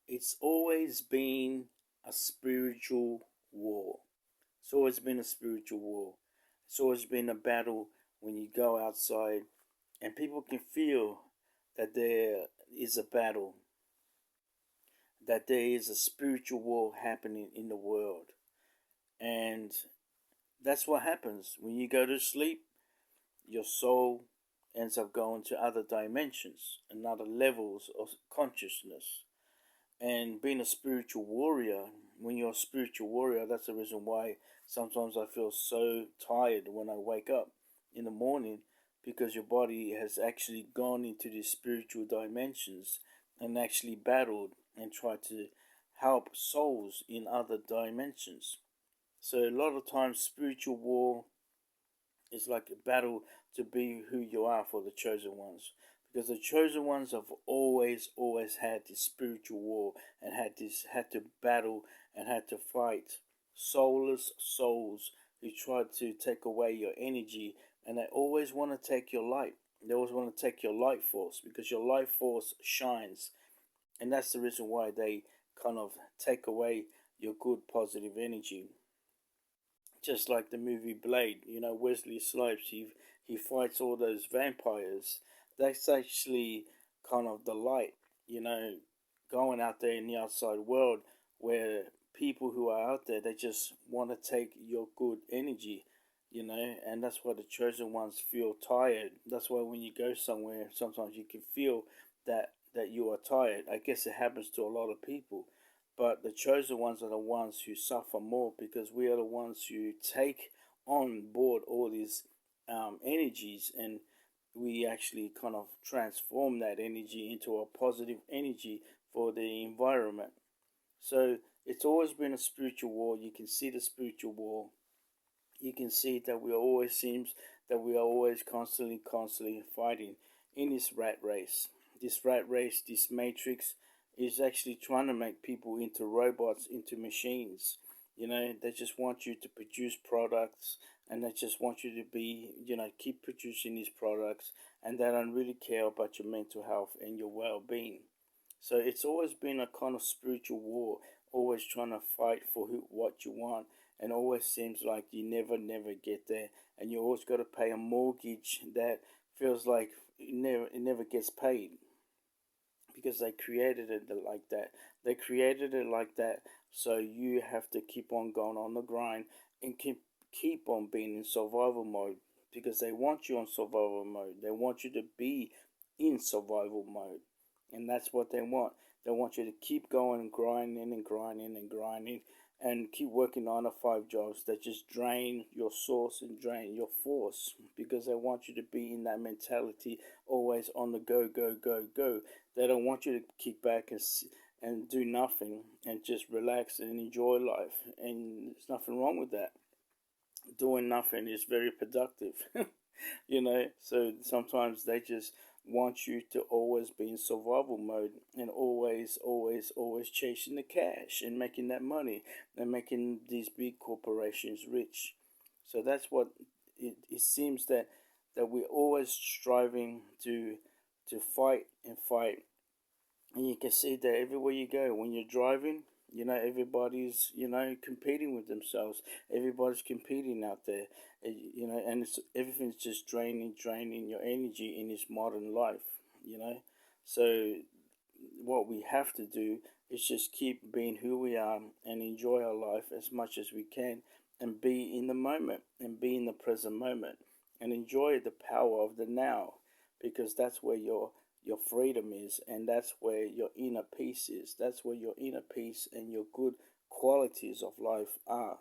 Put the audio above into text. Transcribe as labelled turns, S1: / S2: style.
S1: It's always been a spiritual war. It's always been a spiritual war. It's always been a battle when you go outside and people can feel that there is a battle, that there is a spiritual war happening in the world. And that's what happens when you go to sleep. Your soul ends up going to other dimensions and other levels of consciousness. And being a spiritual warrior, when you're a spiritual warrior, that's the reason why sometimes I feel so tired when I wake up in the morning, because your body has actually gone into these spiritual dimensions and actually battled and tried to help souls in other dimensions. So a lot of times spiritual war is like a battle to be who you are for the chosen ones. Because the chosen ones have always had this spiritual war and had to battle and had to fight soulless souls who tried to take away your energy, and they always want to take your light. They always want to take your life force because your life force shines, and that's the reason why they kind of take away your good positive energy. Just like the movie Blade, Wesley Snipes, he fights all those vampires. That's actually kind of the light, you know, going out there in the outside world where people who are out there, they just want to take your good energy, and that's why the chosen ones feel tired. That's why when you go somewhere, sometimes you can feel that you are tired. I guess it happens to a lot of people, but the chosen ones are the ones who suffer more because we are the ones who take on board all these energies, and we actually kind of transform that energy into a positive energy for the environment. So it's always been a spiritual war. You can see the spiritual war. You can see that we are always constantly fighting in this rat race. This rat race, this matrix, is actually trying to make people into robots, into machines. They just want you to produce products, and they just want you to be, keep producing these products, and they don't really care about your mental health and your well being. So it's always been a kind of spiritual war, always trying to fight for what you want, and always seems like you never get there, and you always got to pay a mortgage that feels like it never gets paid because they created it like that. They created it like that, so you have to keep on going on the grind and keep on being in survival mode because they want you on survival mode. They want you to be in survival mode, and that's what they want. They want you to keep going, grinding and grinding and grinding, and keep working 9 to 5 jobs that just drain your source and drain your force because they want you to be in that mentality, always on the go, go, go, go. They don't want you to kick back and do nothing and just relax and enjoy life. And there's nothing wrong with that. Doing nothing is very productive. So sometimes they just want you to always be in survival mode and always chasing the cash and making that money and making these big corporations rich. So that's what it seems that we're always striving to fight and fight. And you can see that everywhere you go when you're driving, everybody's competing with themselves. Everybody's competing out there, and everything's just draining your energy in this modern life. So what we have to do is just keep being who we are and enjoy our life as much as we can, and be in the moment and be in the present moment and enjoy the power of the now, because that's where your freedom is, and that's where your inner peace is. That's where your inner peace and your good qualities of life are.